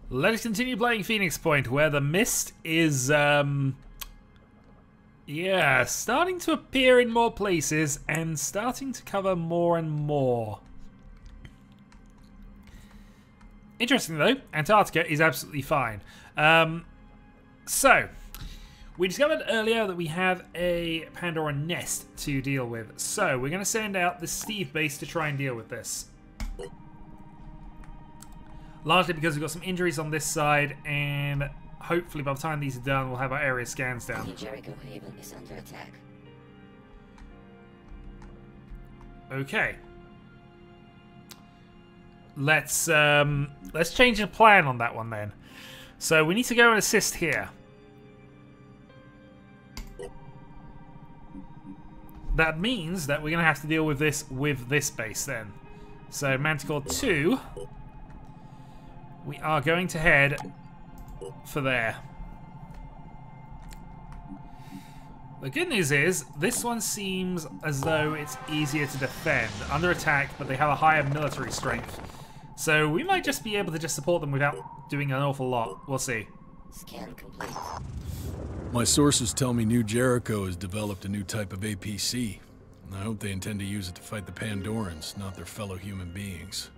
Let us continue playing Phoenix Point, where the mist is, yeah, starting to appear in more places and starting to cover more and more. Interesting though, Antarctica is absolutely fine. So, we discovered earlier that we have a Pandora nest to deal with. So, we're going to send out the S.T.E.V.E. base to try and deal with this. Largely because we've got some injuries on this side, and hopefully by the time these are done, we'll have our area scans down. The Jericho Haven is under attack. Okay. Let's change the plan on that one then. So we need to go and assist here. That means that we're going to have to deal with this base then. So Manticore 2, we are going to head for there. The good news is, this one seems as though it's easier to defend. Under attack, but they have a higher military strength. So we might just be able to just support them without doing an awful lot. We'll see. Scan complete. My sources tell me New Jericho has developed a new type of APC. I hope they intend to use it to fight the Pandorans, not their fellow human beings.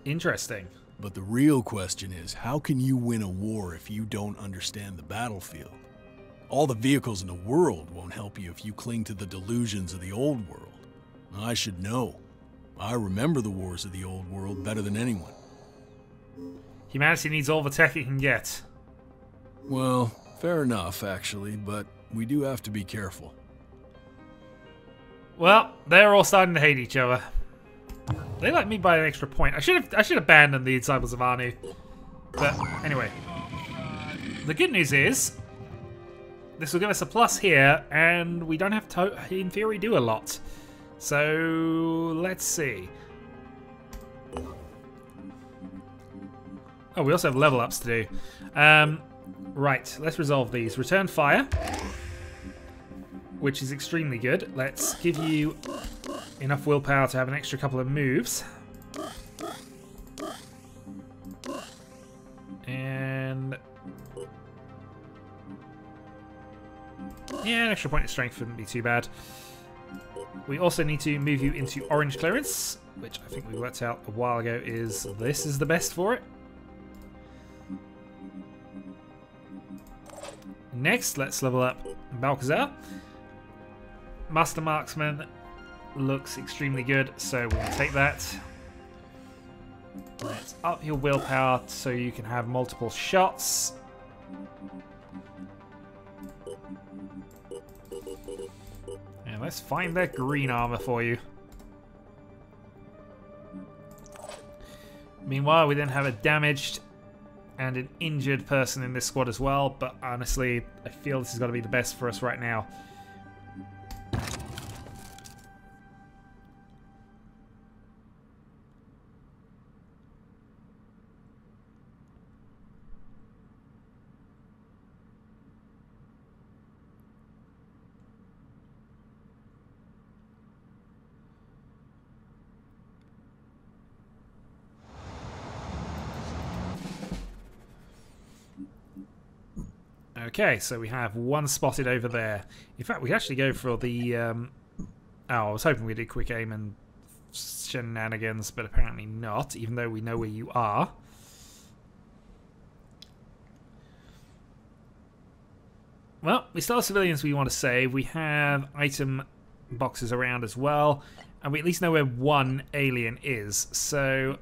Interesting. But the real question is, how can you win a war if you don't understand the battlefield? All the vehicles in the world won't help you if you cling to the delusions of the old world. I should know. I remember the wars of the old world better than anyone. Humanity needs all the tech it can get. Well, fair enough, actually, but we do have to be careful. Well, they're all starting to hate each other. They like me by an extra point. I should abandon the Disciples of Anu. But anyway, the good news is this will give us a plus here, and we don't have to, in theory, do a lot. So let's see. Oh, we also have level ups to do. Right, let's resolve these. Return fire, which is extremely good. Let's give you enough willpower to have an extra couple of moves. And yeah, an extra point of strength wouldn't be too bad. We also need to move you into orange clearance, which I think we worked out a while ago this is the best for it. Next, let's level up Balcazar. Master Marksman looks extremely good, so we'll take that. Let's up your willpower so you can have multiple shots. And let's find that green armor for you. Meanwhile, we then have a damaged and an injured person in this squad as well, but honestly, I feel this has got to be the best for us right now. Okay, so we have one spotted over there. In fact, we actually go for the... oh, I was hoping we did quick aim and shenanigans, but apparently not, even though we know where you are. Well, we still have civilians we want to save. We have item boxes around as well, and we at least know where one alien is. So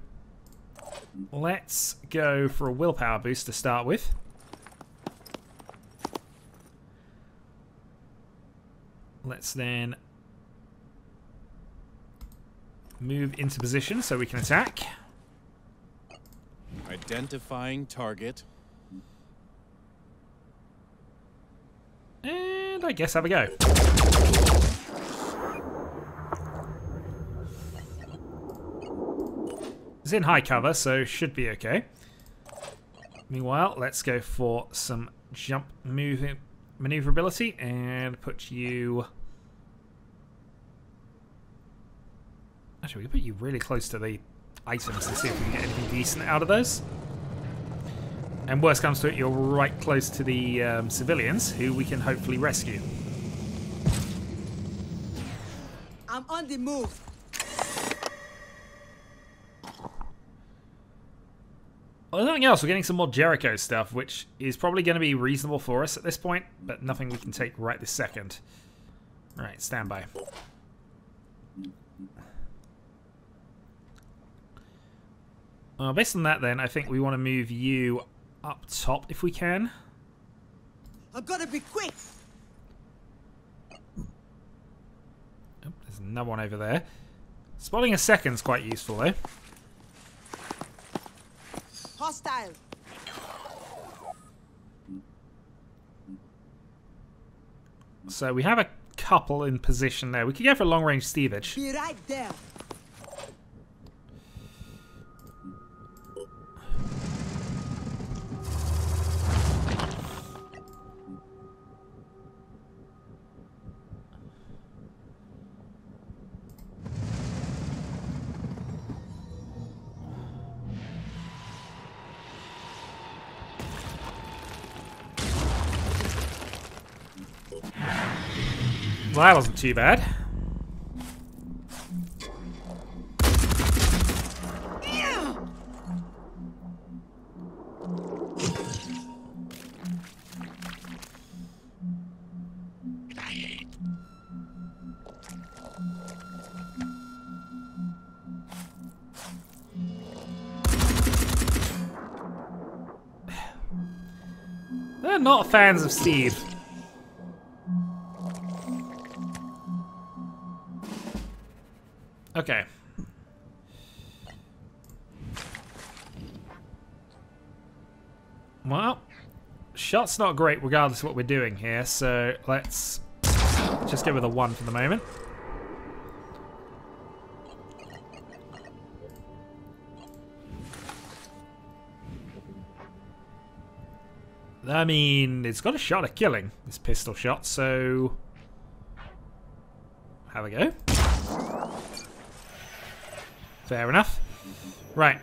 let's go for a willpower boost to start with. Let's then move into position so we can attack. Identifying target. And I guess have a go. It's in high cover, so should be okay. Meanwhile, let's go for some jump maneuverability and put you... Actually, we can put you really close to the items and see if we can get anything decent out of those. And worst comes to it, you're right close to the civilians, who we can hopefully rescue. I'm on the move. Well, nothing else. We're getting some more Jericho stuff, which is probably going to be reasonable for us at this point, but nothing we can take right this second. Right, stand by. Based on that, then, I think we want to move you up top if we can. I'm gonna be quick. Oh, there's another one over there. Spotting a second's quite useful, though. Hostile. So we have a couple in position there. We could go for long-range S.T.E.V.E. Be right there. Well, that wasn't too bad. They're not fans of S.T.E.V.E. Okay. Well, shot's not great regardless of what we're doing here, so let's just go with a 1 for the moment. I mean, it's got a shot at killing, this pistol shot, so have a go. Fair enough. Right.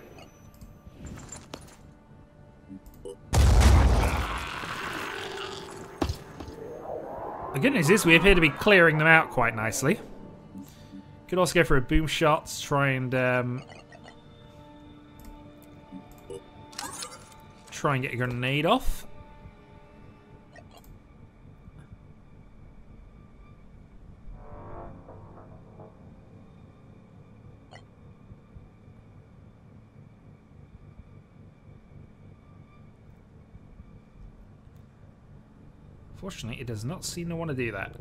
The good news is we appear to be clearing them out quite nicely. Could also go for a boom shot to try and get a grenade off. Fortunately, it does not seem to want to do that.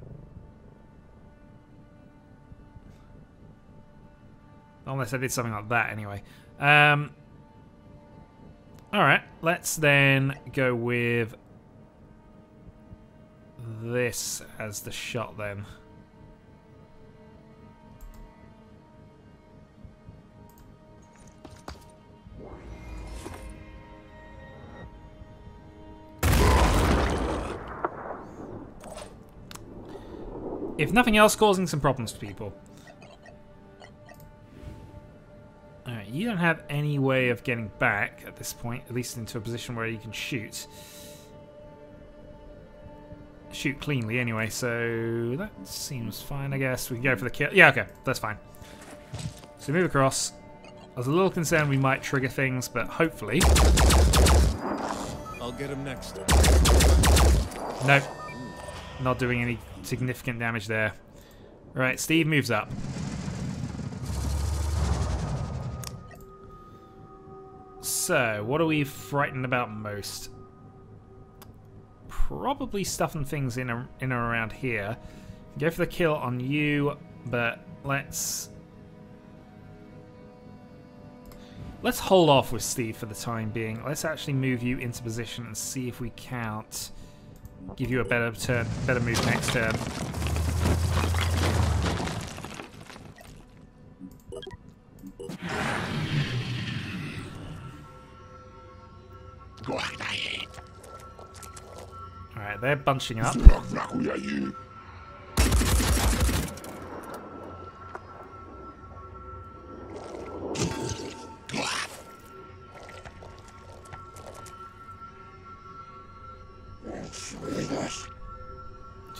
Unless I did something like that, anyway. Alright, let's then go with this as the shot then. If nothing else, causing some problems for people. Alright, you don't have any way of getting back at this point, at least into a position where you can shoot. Shoot cleanly anyway, so that seems fine, I guess. We can go for the kill. Yeah, okay, that's fine. So move across. I was a little concerned we might trigger things, but hopefully... I'll get him next. Nope. Not doing any significant damage there. Right, Steve moves up. So, what are we frightened about most? Probably stuffing things in and around here. Go for the kill on you, but let's hold off with Steve for the time being. Let's actually move you into position and see if we can't give you a better move next turn. Alright, they're bunching up.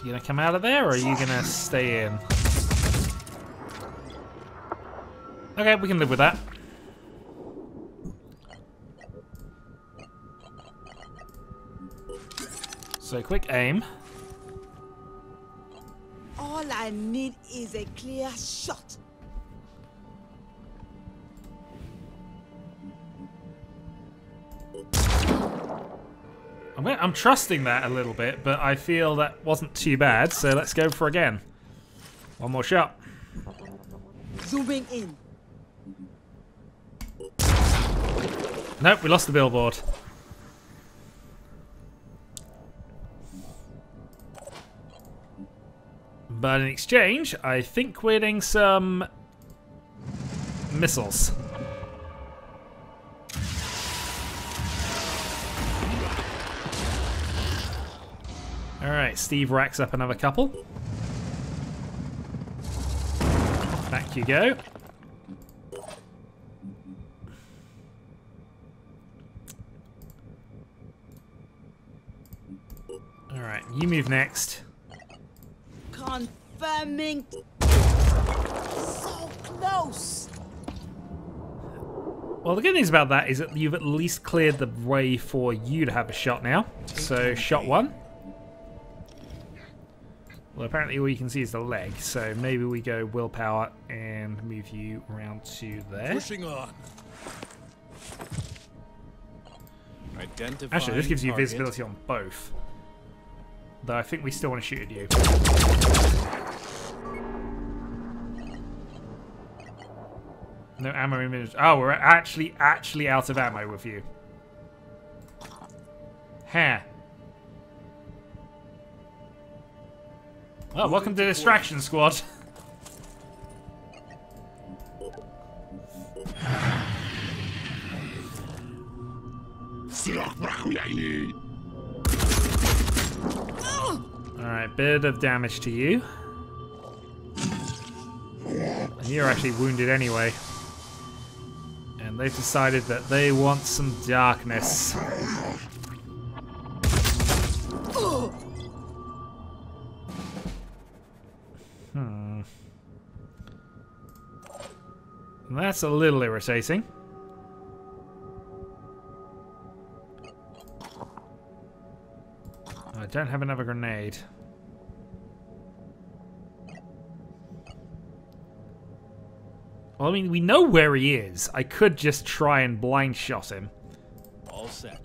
You gonna come out of there, or are you gonna stay in? Okay, we can live with that. So quick aim. All I need is a clear shot. I'm trusting that a little bit, but I feel that wasn't too bad, so let's go for again. One more shot. Zooming in. Nope, we lost the billboard. But in exchange, I think we're getting some missiles. Alright, Steve racks up another couple. Back you go. Alright, you move next. Confirming. So close. Well, the good news about that is that you've at least cleared the way for you to have a shot now. So, shot one. Well, apparently all you can see is the leg, so maybe we go willpower and move you around to there. Pushing on. Identifying Actually, this gives you target. visibility on both. Though I think we still want to shoot at you. No ammo in minutes. Oh, we're actually out of ammo with you. Ha. Well, welcome to Distraction Squad. Alright, bit of damage to you. And you're actually wounded anyway. And they've decided that they want some darkness. That's a little irritating. I don't have another grenade. Well, I mean, we know where he is. I could just try and blind shot him. All set.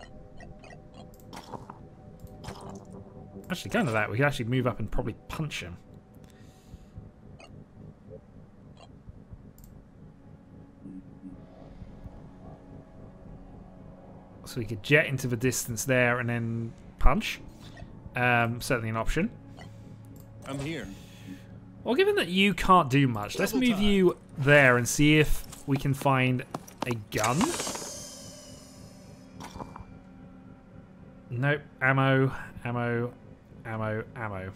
Actually, kind of that. We could actually move up and probably punch him. So we could jet into the distance there and then punch. Certainly an option. I'm here. Well, given that you can't do much, let's move you there and see if we can find a gun. Nope. Ammo, ammo, ammo, ammo.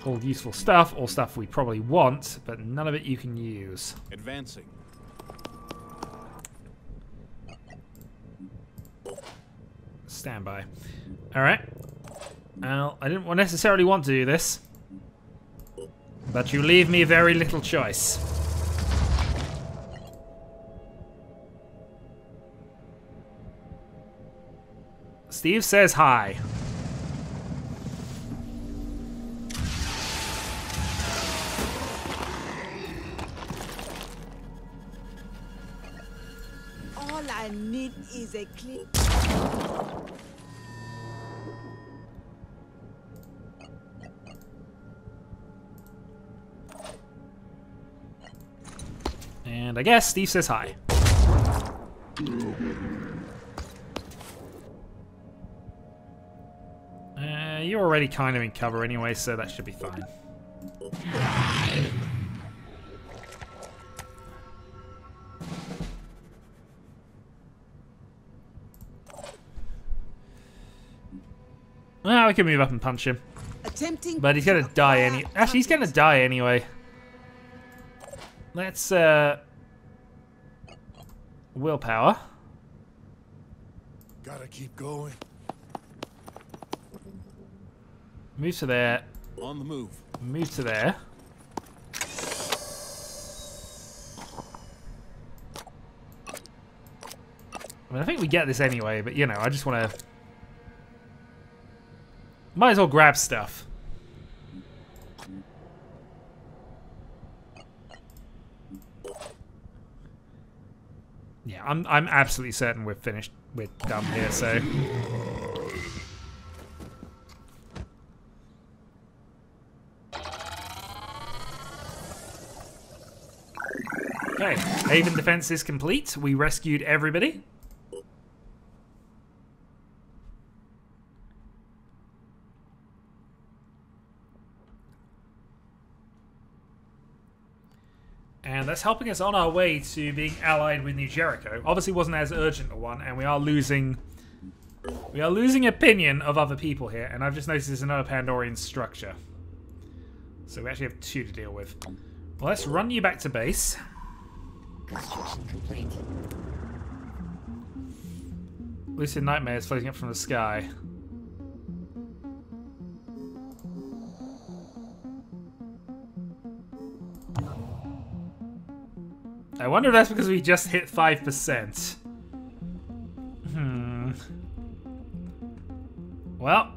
All useful stuff, all stuff we probably want, but none of it you can use. Advancing. Stand by. Alright. Well, I didn't necessarily want to do this. But you leave me very little choice. Steve says hi. All I need is a clear. And I guess Steve says hi. You're already kind of in cover anyway, so that should be fine. Well, we can move up and punch him. Attempting. But he's gonna die Actually, he's gonna die anyway. Let's, willpower. Gotta keep going. Move to there. On the move. Move to there. I mean, I think we get this anyway, but you know, I just want to... Might as well grab stuff. Yeah, I'm absolutely certain we're finished. We're done here, so... Okay, Haven defense is complete. We rescued everybody. And that's helping us on our way to being allied with New Jericho. Obviously wasn't as urgent a one, and we are losing opinion of other people here, and I've just noticed there's another Pandorian structure. So we actually have 2 to deal with. Well, let's run you back to base. Construction complete. Lucid nightmares floating up from the sky. I wonder if that's because we just hit 5%. Well,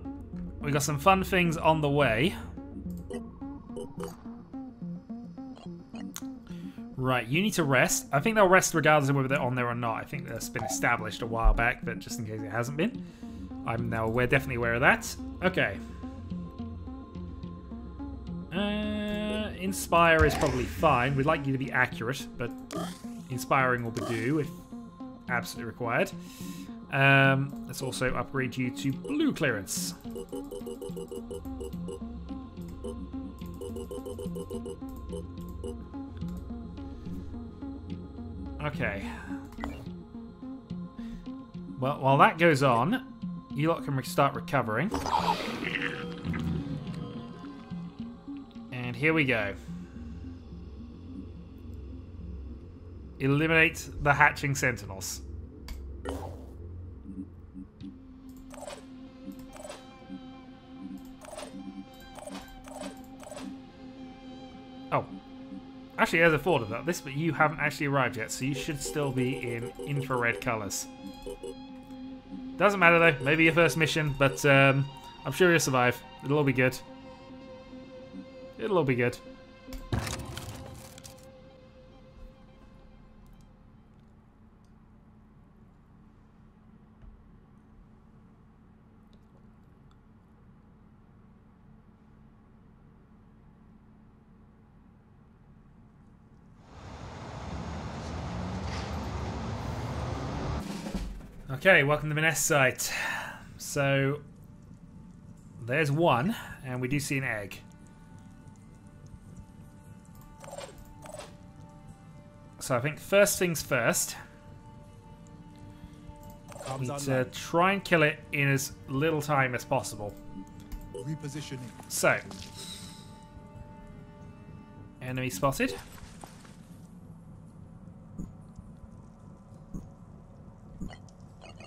we got some fun things on the way. Right, you need to rest. I think they'll rest regardless of whether they're on there or not. I think that's been established a while back, but just in case it hasn't been. We're definitely aware of that. Okay. Inspire is probably fine. We'd like you to be accurate, but inspiring will do if absolutely required. Let's also upgrade you to blue clearance. Okay. Well, while that goes on, you lot can start recovering. And here we go. Eliminate the hatching sentinels. Oh. Actually, as a thought about this, but you haven't actually arrived yet, so you should still be in infrared colours. Doesn't matter though, maybe your first mission, but I'm sure you'll survive. It'll all be good. It'll all be good. Okay, welcome to the Menace site. So, there's one, and we do see an egg. So I think first things first, we need to try and kill it in as little time as possible. Repositioning. So, enemy spotted.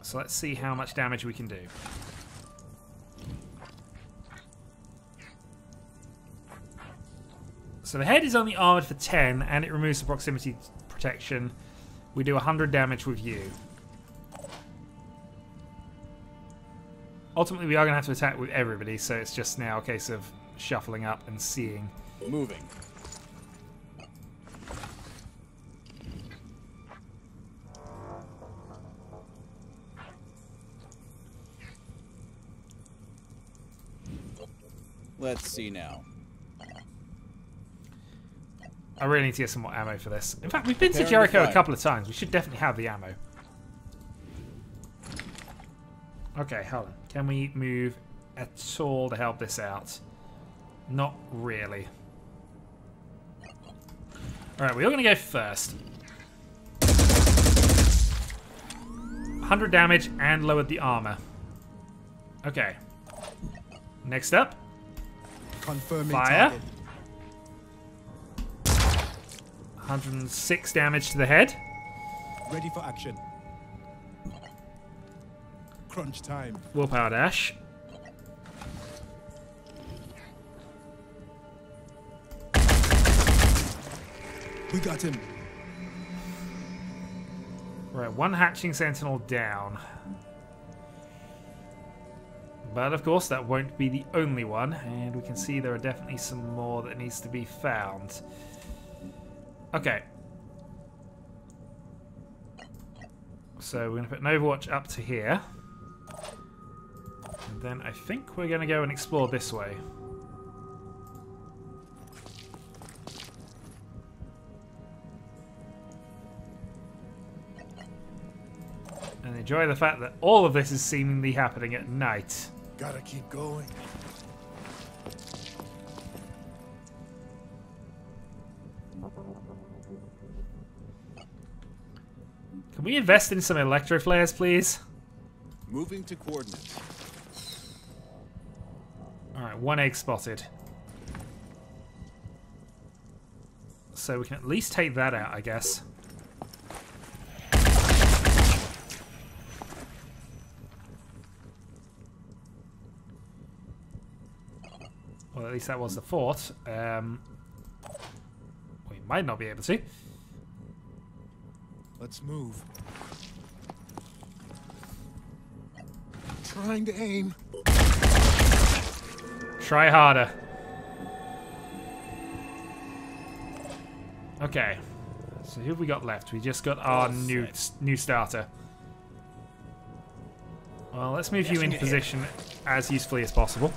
So let's see how much damage we can do. So the head is only armored for 10 and it removes the proximity protection. We do 100 damage with you. Ultimately we are going to have to attack with everybody, so it's just now a case of shuffling up and seeing. Moving. Let's see now. I really need to get some more ammo for this. In fact, we've been to Jericho a couple of times. We should definitely have the ammo. Okay, hold on. Can we move at all to help this out? Not really. Alright, we're going to go first. 100 damage and lowered the armor. Okay. Next up. Confirming Fire. target. 106 damage to the head. Ready for action. Crunch time. Willpower dash. We got him. Right, one hatching sentinel down. But of course that won't be the only one, and we can see there are definitely some more that needs to be found. Okay. So we're going to put an overwatch up to here. And then I think we're going to go and explore this way. And enjoy the fact that all of this is seemingly happening at night. Gotta keep going. Can we invest in some electro flares, please? Moving to coordinates. Alright, one egg spotted. So we can at least take that out, I guess. Well, at least that was the fort. We might not be able to. Let's move. Trying to aim. Try harder. Okay. So who have we got left? We just got our new starter. Well, let's move you into position as usefully as possible.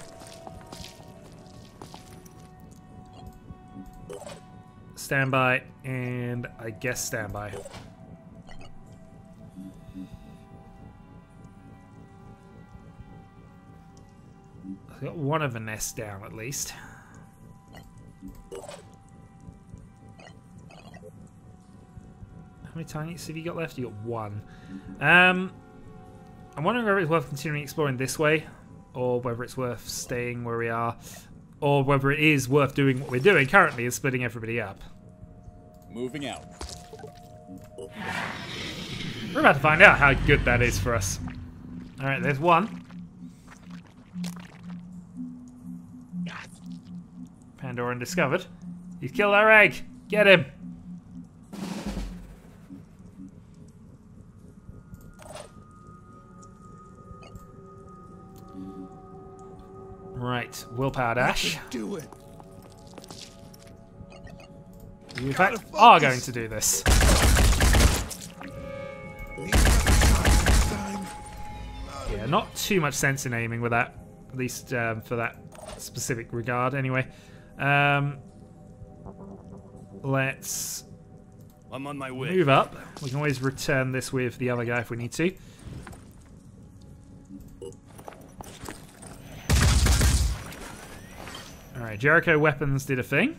Stand by, and I guess stand by. I've got one of the nests down at least. How many tinies have you got left? You got one. I'm wondering whether it's worth continuing exploring this way, or whether it's worth staying where we are, or whether it is worth doing what we're doing currently, is splitting everybody up. Moving out. We're about to find out how good that is for us. Alright, there's one. Pandoran discovered. He's killed our egg. Get him. Right, willpower dash. Do it. You in fact are going to do this. Yeah, not too much sense in aiming with that, at least for that specific regard. Anyway, let's I'm on my way. move up. We can always return this with the other guy if we need to. Alright, Jericho weapons did a thing.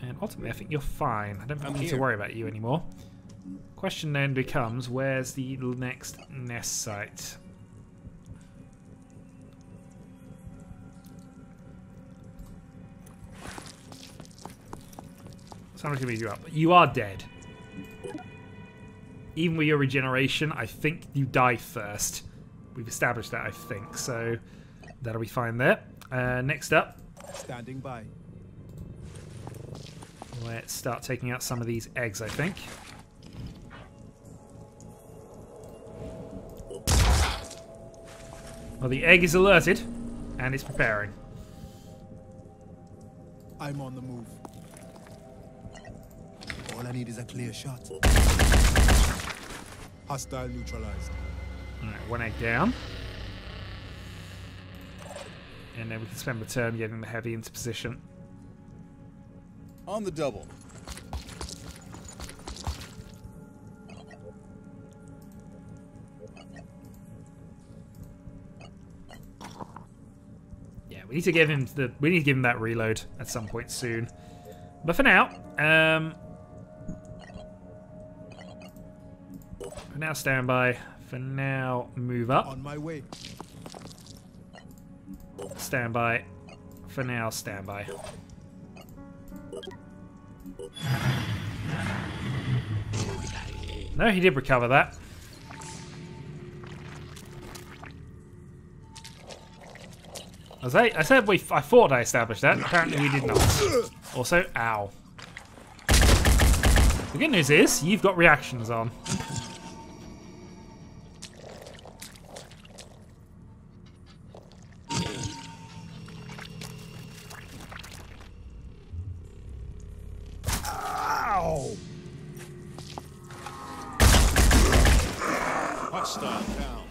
And ultimately, I think you're fine. I don't think we need to worry about you anymore. Question then becomes, where's the next nest site? Someone's gonna beat you up. You are dead. Even with your regeneration, I think you die first. We've established that, I think. So that'll be fine there. Next up. Standing by. Let's start taking out some of these eggs, I think. Well, the egg is alerted, and it's preparing. I'm on the move. All I need is a clear shot. Hostile neutralized. Alright, one egg down. And then we can spend the turn getting the heavy into position. On the double. Yeah, we need to give him that reload at some point soon. But for now, stand by. For now, move up. On my way. Stand by. For now, stand by. No, he did recover that. I thought I established that. Apparently we did not. Also, ow. The good news is, you've got reactions on. Ow! Hostile down.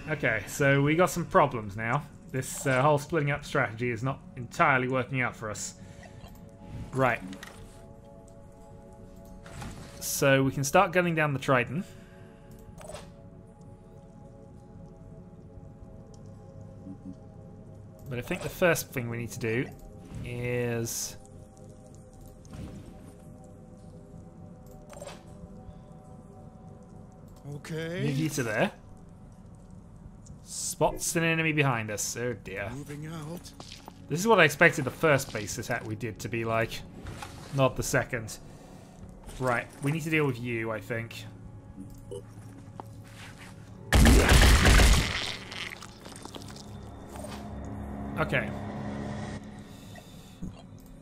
Okay, so we got some problems now. This whole splitting up strategy is not entirely working out for us. Right. So we can start gunning down the Triton. But I think the first thing we need to do is... Okay. move you to there. Spots an enemy behind us. Oh dear. Moving out. This is what I expected the first base attack we did to be like. Not the second. Right, we need to deal with you, I think. Okay.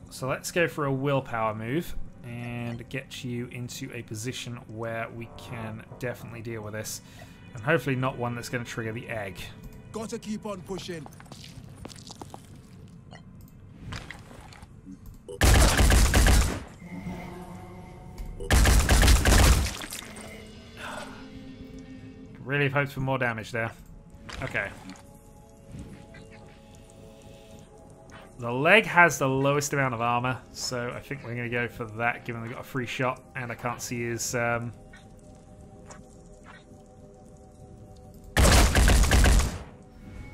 So let's go for a willpower move and get you into a position where we can definitely deal with this. And hopefully not one that's going to trigger the egg. Gotta keep on pushing. Really hoped for more damage there. Okay. The leg has the lowest amount of armor, so I think we're going to go for that, given we got a free shot, and I can't see his...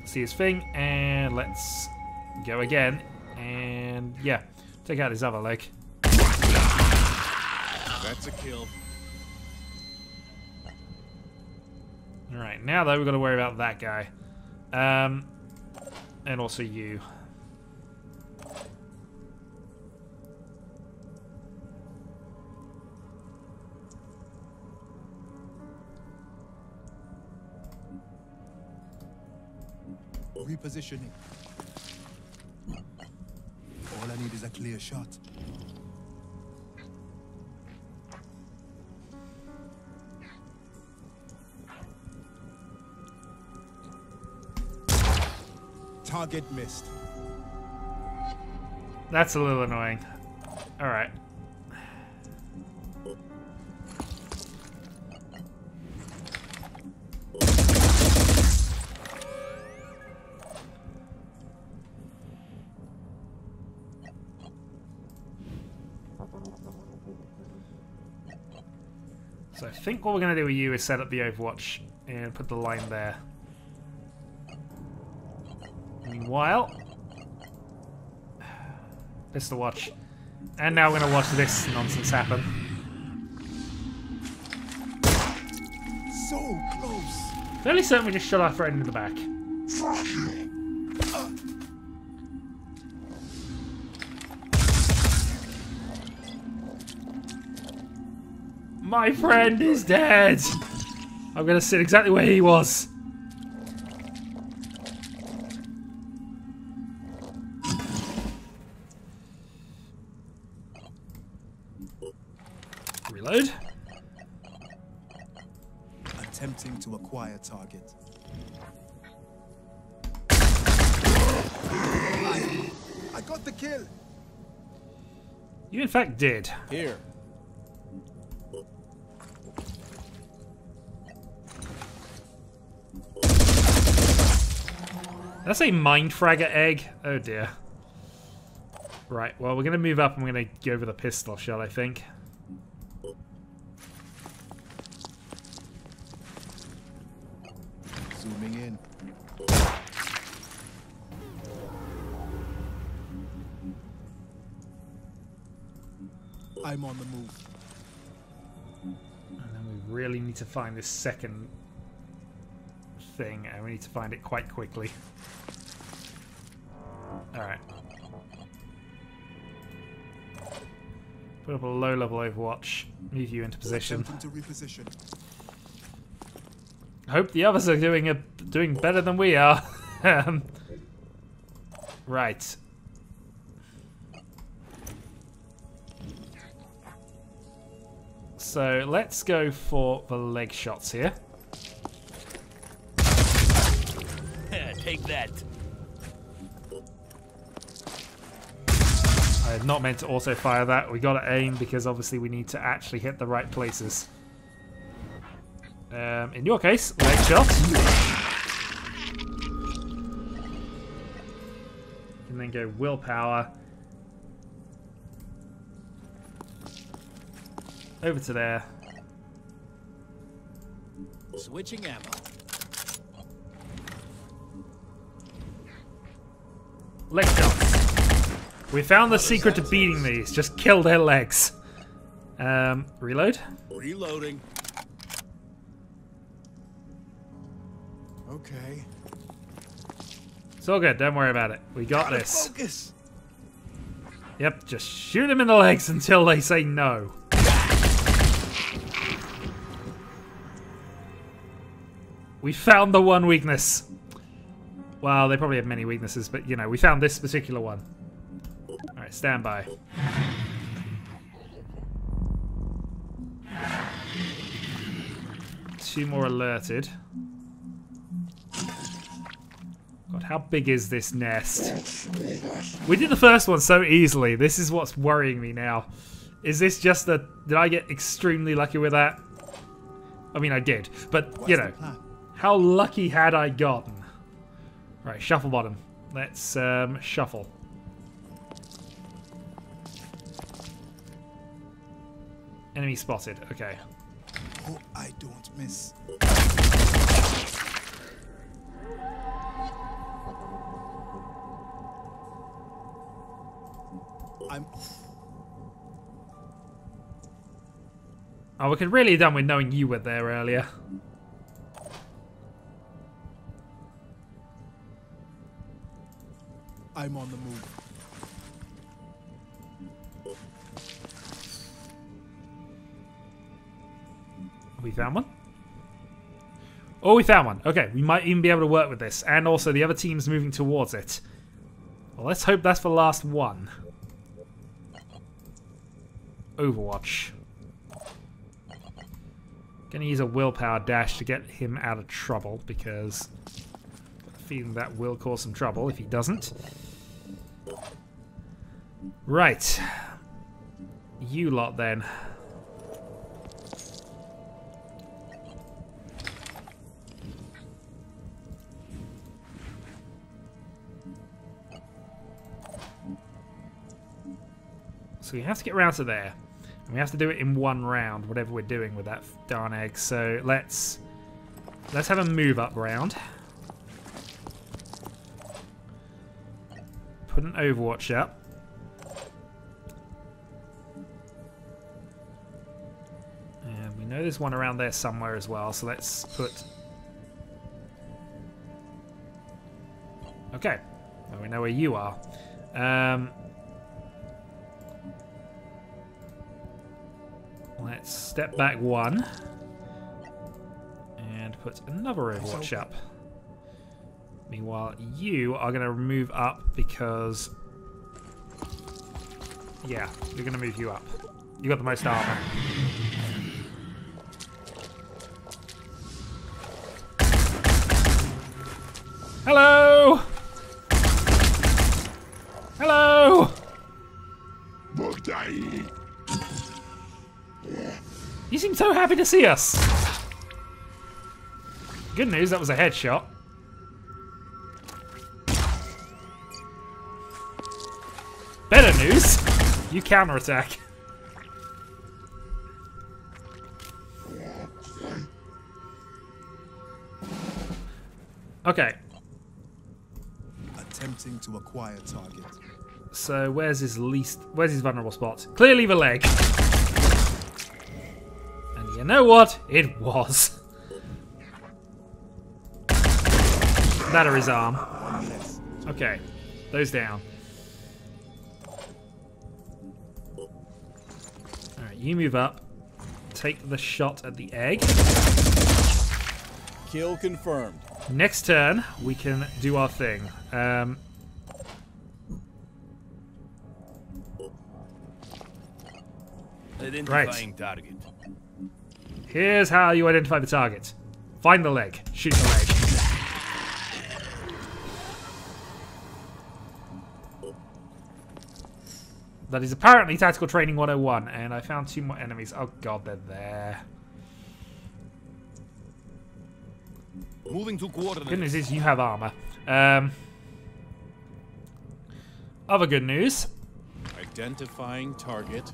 see his thing, and let's go again, and yeah, take out his other leg. That's a kill. Alright, now though we've got to worry about that guy. And also you. Repositioning. All I need is a clear shot. Target missed. That's a little annoying. Alright. So I think what we're going to do with you is set up the Overwatch and put the line there. Meanwhile, pistol watch. And now we're going to watch this nonsense happen. So close. Fairly certain we just shot our friend in the back. My friend is dead! I'm going to sit exactly where he was. Reload. Attempting to acquire target. I got the kill. You in fact did. Here. That's a mind fragger egg. Oh dear. Right, well we're going to move up and we're going to go for the pistol shot, I think. Zooming in. I'm on the move. And then we really need to find this second thing, and we need to find it quite quickly. Alright. Put up a low-level Overwatch. Move you into position. Attempting to reposition. I hope the others are doing better than we are. Right. So let's go for the leg shots here. Take that. I had not meant to auto fire that. We got to aim because obviously we need to actually hit the right places. In your case, leg shot. And then go willpower. Over to there. Switching ammo. Leg shots. We found the secret to beating these. Just kill their legs. Reload. Reloading. Okay. It's all good. Don't worry about it. We got Gotta this. focus. Yep, just shoot them in the legs until they say no. We found the one weakness. Well, they probably have many weaknesses, but you know, we found this particular one. Alright, stand by. Two more alerted. God, how big is this nest? We did the first one so easily. This is what's worrying me now. Is this just a... Did I get extremely lucky with that? I mean, I did. But, you know, how lucky had I gotten? Right, shuffle bottom. Let's shuffle. Enemy spotted. Okay. Oh, I don't miss. Oh, we could really have done with knowing you were there earlier. I'm on the move. We found one? Oh, we found one. Okay, we might even be able to work with this. And also, the other team's moving towards it. Well, let's hope that's the last one. Overwatch. Gonna use a willpower dash to get him out of trouble, because I've got a feeling that will cause some trouble if he doesn't. Right. You lot, then. So we have to get round to there. And we have to do it in one round, whatever we're doing with that darn egg. So let's have a move up round. Put an Overwatch up. And we know there's one around there somewhere as well, so let's put... Okay. Well, we know where you are. Let's step back one and put another Overwatch up. Meanwhile, you are going to move up because... Yeah, you're going to move you up. You got the most armor. Hello! Hello! You seem so happy to see us. Good news, that was a headshot. Better news, you counterattack. Okay. Attempting to acquire target. So where's his vulnerable spot? Clearly the leg. And you know what? It was. That or his arm. Okay. Those down. Alright, you move up. Take the shot at the egg. Kill confirmed. Next turn, we can do our thing. Identifying target. Here's how you identify the target. Find the leg. Shoot the leg. That is apparently Tactical Training 101, and I found 2 more enemies. Oh god, they're there. Moving to coordinates. Good news is you have armor. Other good news. Identifying target.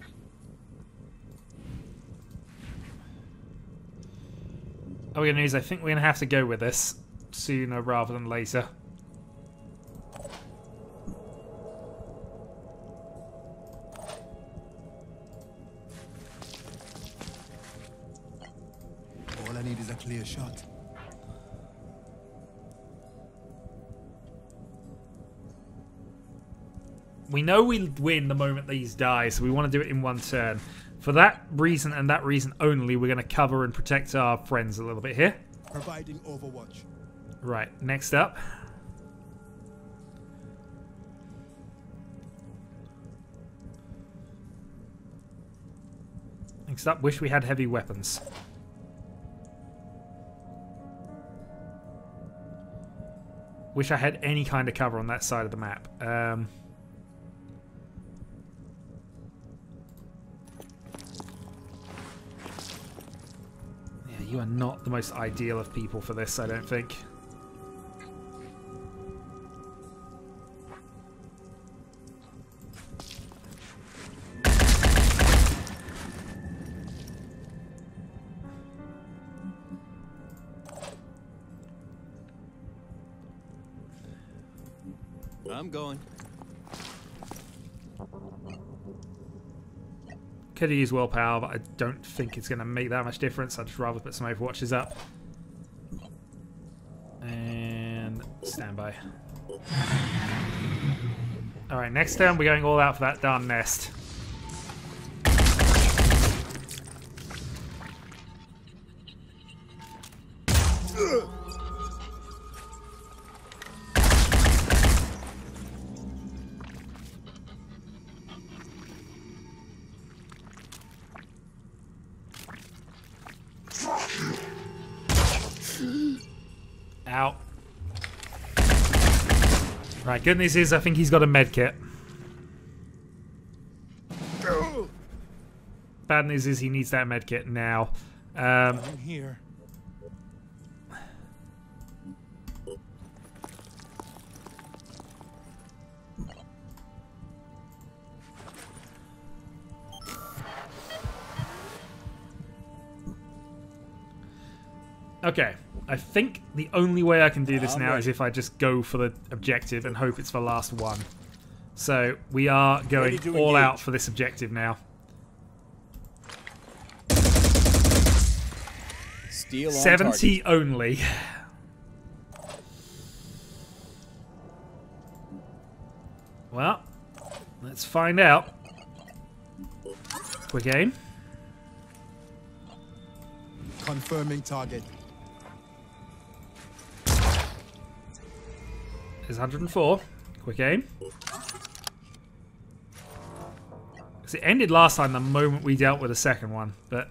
Other good news, I think we're going to have to go with this sooner rather than later. All I need is a clear shot. We know we'll win the moment these die, so we want to do it in one turn. For that reason and that reason only, we're going to cover and protect our friends a little bit here. Providing overwatch. Right, next up. Next up, wish we had heavy weapons. Wish I had any kind of cover on that side of the map. You are not the most ideal of people for this, I don't think. I'm going. Could have used willpower, but I don't think it's going to make that much difference. I'd just rather put some overwatches up. And standby. Alright, next turn we're going all out for that darn nest. Out. Right, good news is I think he's got a med kit. Bad news is he needs that med kit now. I'm here. Okay, I think the only way I can do this now is if I just go for the objective and hope it's the last one. So we are going all out for this objective now. Steel on 70 only. Well, let's find out. Quick aim. Confirming target. There's 104. Quick aim. Because it ended last time the moment we dealt with the second one, but...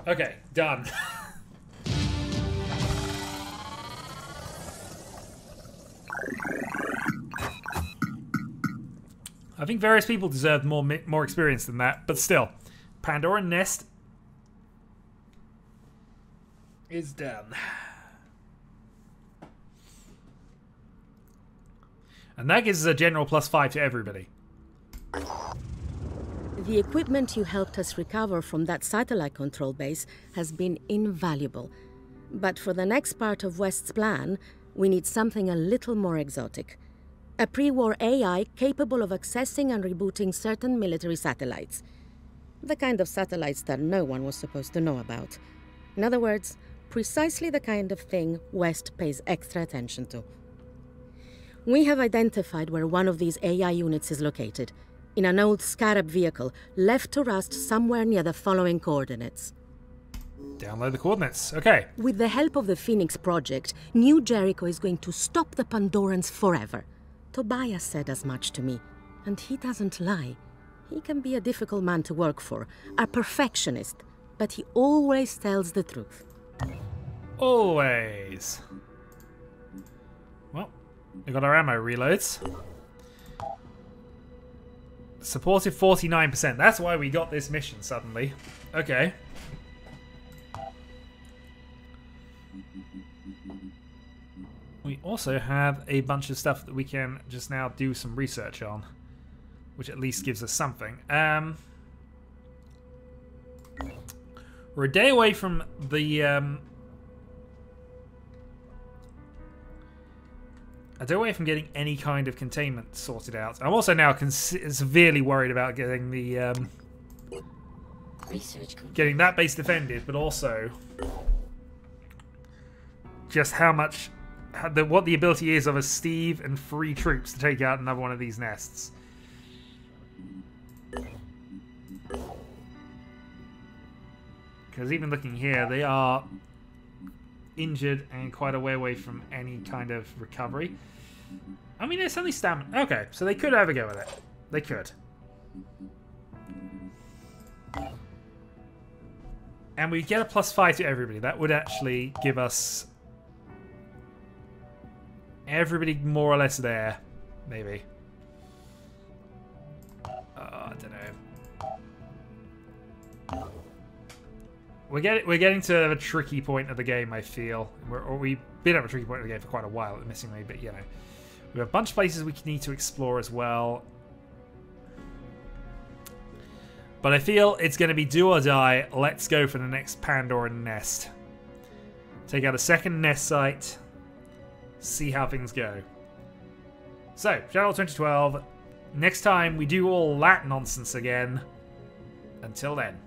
Okay, done. I think various people deserved more experience than that, but still, Pandora Nest is done. And that gives us a general +5 to everybody. The equipment you helped us recover from that satellite control base has been invaluable. But for the next part of West's plan, we need something a little more exotic. A pre-war AI capable of accessing and rebooting certain military satellites. The kind of satellites that no one was supposed to know about. In other words, precisely the kind of thing West pays extra attention to. We have identified where one of these AI units is located. in an old Scarab vehicle, left to rust somewhere near the following coordinates. Download the coordinates. Okay. With the help of the Phoenix Project, New Jericho is going to stop the Pandorans forever. Tobias said as much to me, and he doesn't lie. He can be a difficult man to work for, a perfectionist, but he always tells the truth. Always. Well, we got our ammo reloads. Supported 49%. That's why we got this mission suddenly. Okay. We also have a bunch of stuff that we can just now do some research on, which at least gives us something. We're a day away from the a day away from getting any kind of containment sorted out. I'm also now severely worried about getting the getting that base defended, but also just how much. What the ability is of a S.T.E.V.E. and 3 troops to take out another one of these nests. Because even looking here, they are injured and quite a way away from any kind of recovery. I mean, it's only stamina. Okay, so they could have a go with it. They could. And we get a +5 to everybody. That would actually give us everybody more or less there, maybe. I don't know. We're getting to a tricky point of the game, I feel. We've been at a tricky point of the game for quite a while, admittingly, but you know. We have a bunch of places we need to explore as well. But I feel it's going to be do or die. Let's go for the next Pandoran nest. Take out a second nest site. See how things go. So, Shadowhawk 2012. Next time we do all that nonsense again. Until then.